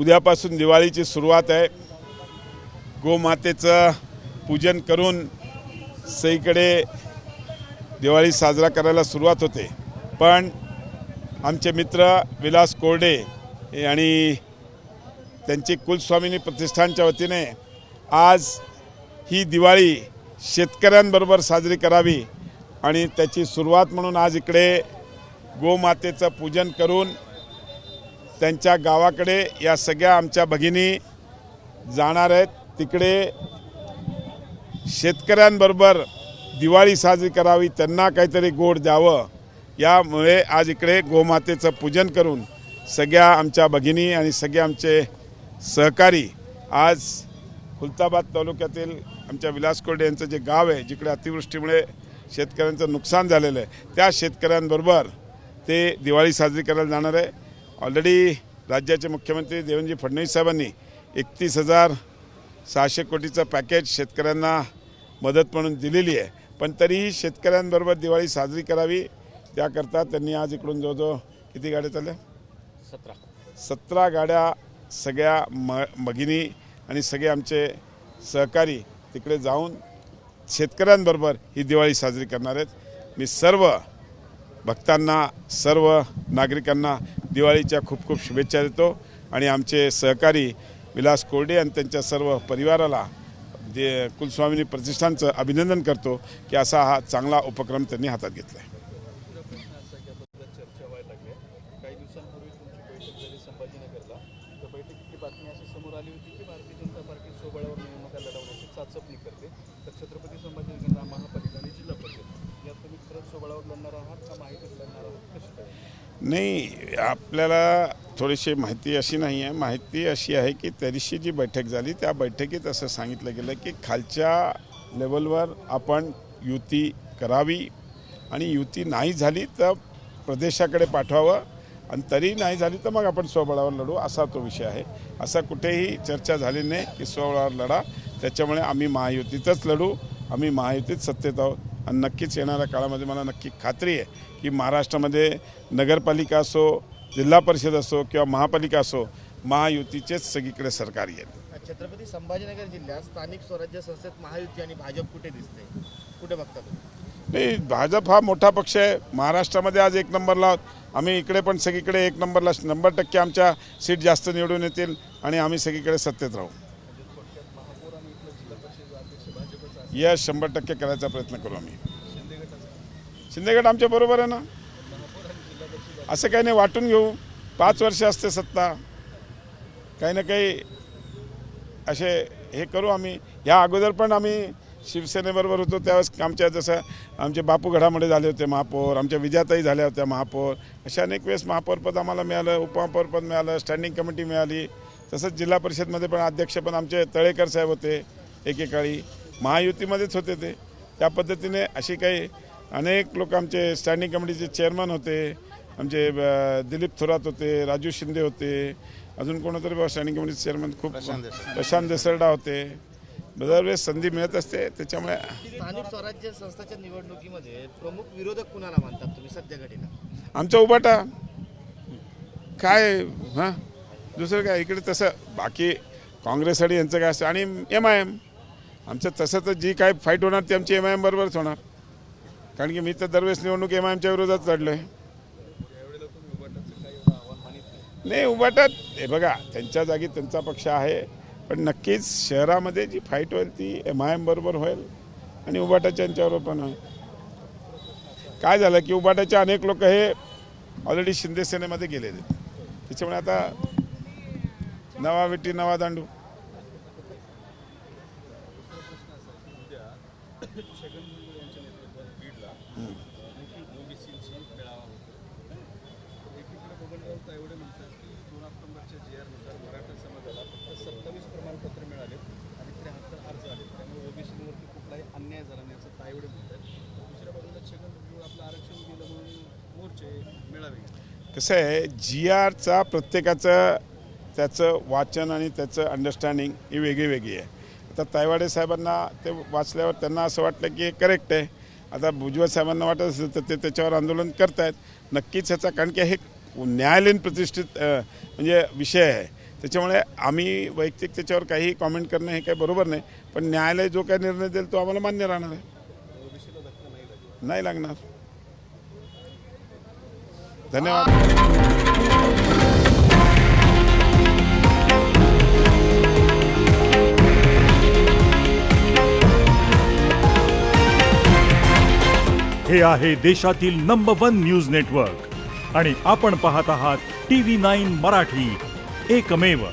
उद्यापासून दिवाळीची सुरुवात आहे। गोमातेचं पूजन करून सगळीकडे दिवाळी साजरा करायला सुरुवात होते। पण आमचे मित्र विलास कोरडे आणि त्यांची कुलस्वामिनी प्रतिष्ठानच्या वतीने आज ही दिवाळी शेतकऱ्यांबरोबर साजरी करावी आणि त्याची सुरुवात म्हणून आज इकडे गोमातेचं पूजन करून त्यांच्या गावाकडे या सगळ्या आमच्या भगिनी जाणार आहेत। तिकडे शेतकऱ्यांबरोबर दिवाळी साजरी करावी, त्यांना काहीतरी गोड द्यावं, यामुळे आज इकडे गोमातेचं पूजन करून सगळ्या आमच्या भगिनी आणि सगळे आमचे सहकारी आज खुलताबाद तालुक्यातील आमच्या विलास कोरडे यांचं जे गाव आहे, जिकडे अतिवृष्टीमुळे शेतकऱ्यांचं नुकसान झालेलं आहे, त्या शेतकऱ्यांबरोबर ते दिवाळी साजरी करायला जाणार आहे। ऑलरेडी राज्याचे मुख्यमंत्री देवेंद्र फडणवीस साहेबांनी 31,600 कोटीचं पॅकेज शेतकऱ्यांना मदत म्हणून दिलेली आहे। पण तरीही शेतकऱ्यांबरोबर दिवाळी साजरी करावी, त्याकरता त्यांनी आज इकडून जवळजवळ किती गाड्या चालल्या? 17 गाड्या सगळ्या भगिनी आणि सगळे आमचे सहकारी तिकडे जाऊन शेतकऱ्यांबरोबर ही दिवाळी साजरी करणार आहेत। मी सर्व भक्तांना, सर्व नागरिकांना दिवाळीच्या खूप खूप शुभेच्छा देतो आणि आमचे सहकारी विलास कोरडे आणि त्यांच्या सर्व परिवाराला कुलस्वामिनी प्रतिष्ठानचं अभिनंदन करतो की असा हा चांगला उपक्रम त्यांनी हातात घेतला आहे। चर्चा व्हायला लागली काही दिवसांपूर्वी तुमची बैठक झाली संभाजीनगरला। त्या बैठकीची बातमी अशी समोर आली होती की भारतीय जनता पार्टी सोबळावर निवडणुका लढवण्याची चाचपणी करते, तर छत्रपती संभाजीनगर महापालिका आणि जिल्हा परिषद यात तुम्ही खरंच सोबळावर लढणार आहात का माहिती लढणार आहात, कशी काय? नाही, आपल्याला थोडीशी माहिती अशी नाही आहे। माहिती अशी आहे की त्या दिवशी जी बैठक झाली त्या बैठकीत असं सांगितलं गेलं की खालच्या लेवलवर आपण युती करावी आणि युती नाही झाली तर प्रदेशाकडे पाठवावं आणि तरी नाही झाली तर मग आपण स्वबळावर लढू, असा तो विषय आहे। असा कुठेही चर्चा झाली नाही की स्वबळावर लढा। त्याच्यामुळे आम्ही महायुतीतच लढू, आम्ही महायुतीत सत्तेत आहोत आणि नक्कीच येणाऱ्या काळामध्ये मला नक्की खात्री आहे की महाराष्ट्रामध्ये नगरपालिका असो, जिल्हा परिषद असो किंवा महापालिका असो, महायुतीचेच सगळीकडे सरकार येईल। छत्रपती संभाजीनगर जिल्ह्यात स्थानिक स्वराज्य संस्थेत महायुती आणि भाजप कुठे दिसते, कुठे बघता तुम्ही? नाही, भाजप हा मोठा पक्ष आहे, महाराष्ट्रामध्ये आज एक नंबरला आहोत। आम्ही इकडे पण सगळीकडे एक नंबरला 100% आमच्या सीट जास्त निवडून येतील आणि आम्ही सगळीकडे सत्तेत राहू। यश 100% करायचा प्रयत्न करू आम्ही। शिंदेगड आमच्या बरोबर आहे ना, असं काही नाही, वाटून घेऊ। 5 वर्ष असते सत्ता, काही ना काही असे हे करू आम्ही। ह्या अगोदर पण आम्ही शिवसेनेबरोबर होतो, त्यावेळेस आमच्या जसं आमचे बापू गडामध्ये झाले होते महापौर, आमच्या विजयाताई झाल्या होत्या महापौर, अशा अनेक वेळेस महापौरपद आम्हाला मिळालं, उपमहापौरपद मिळालं, स्टँडिंग कमिटी मिळाली। तसंच जिल्हा परिषदमध्ये पण अध्यक्ष पण आमचे तळेकर साहेब होते, एकेकाळी महायुतीमध्येच होते ते। त्या पद्धतीने अशी काही अनेक लोक आमचे स्टँडिंग कमिटीचे चेअरमन होते, आमचे दिलीप थोरात होते, राजू शिंदे होते, अजून कोणतरी स्टँडिंग कमिटीचे चेअरमन खूप प्रशांत देसरडा होते। दरवेळेस संधी मिळत असते, त्याच्यामुळे स्थानिक स्वराज्य संस्थांच्या निवडणुकीमध्ये प्रमुख विरोधक कुणाला मानतात तुम्ही सध्या घडीला? आमचा उबाटा काय, हां दुसरं काय इकडे तसं बाकी काँग्रेससाठी यांचं काय असतं आणि MIM आमचं तसं तर जी काय फाईट होणार ती आमची MIM बरोबरच होणार, कारण की मी तर दरवेळेस निवडणूक MIMच्या विरोधात लढलो आहे। नाही, उबाटात हे बघा, त्यांच्या जागी त्यांचा पक्ष आहे, पण नक्कीच शहरामध्ये जी फाईट होईल ती MIM बरोबर होईल आणि उबाटाच्या यांच्याबरोबर पण होईल। काय झालं की उबाटाचे अनेक लोक हे ऑलरेडी शिंदे सेनेमध्ये गेलेले, त्याच्यामुळे आता नवा विटी नवा दांडू। एवढे म्हणतात की 2 ऑक्टोबरच्या GR नुसार मराठा समाजाला फक्त 27 प्रमाणपत्र मिळाले आणि 73 अर्ज आले, त्यामुळे ओबीसीवरती कुठलाही अन्याय झाला नाही असं तायवडे म्हणतात। दुसऱ्या बाजूला छगन भुजबळ आपलं आरक्षण दिलं म्हणून मोर्चे मिळावे। कसं आहे, GRचा प्रत्येकाचं त्याचं वाचन आणि त्याचं अंडरस्टँडिंग ही वेगळी वेगळी आहे। आता तायवाडे साहेबांना ते वाचल्यावर त्यांना असं वाटलं की हे करेक्ट आहे, आता भुजबळ साहेबांना वाटत असेल तर ते त्याच्यावर आंदोलन करतायत। नक्कीच ह्याचा, कारण की हे न्यायालयीन प्रतिष्ठित म्हणजे विषय आहे, त्याच्यामुळे आम्ही वैयक्तिक त्याच्यावर काही कॉमेंट करणं हे काही बरोबर नाही, पण न्यायालय जो काही निर्णय देईल तो आम्हाला मान्य राहणार आहे. ओबीसीला धक्का नाही लागेल. नाही लागणार. धन्यवाद. हे आहे देशातील नंबर 1 न्यूज नेटवर्क आणि आपण पाहत आहात TV9 मराठी, एकमेव.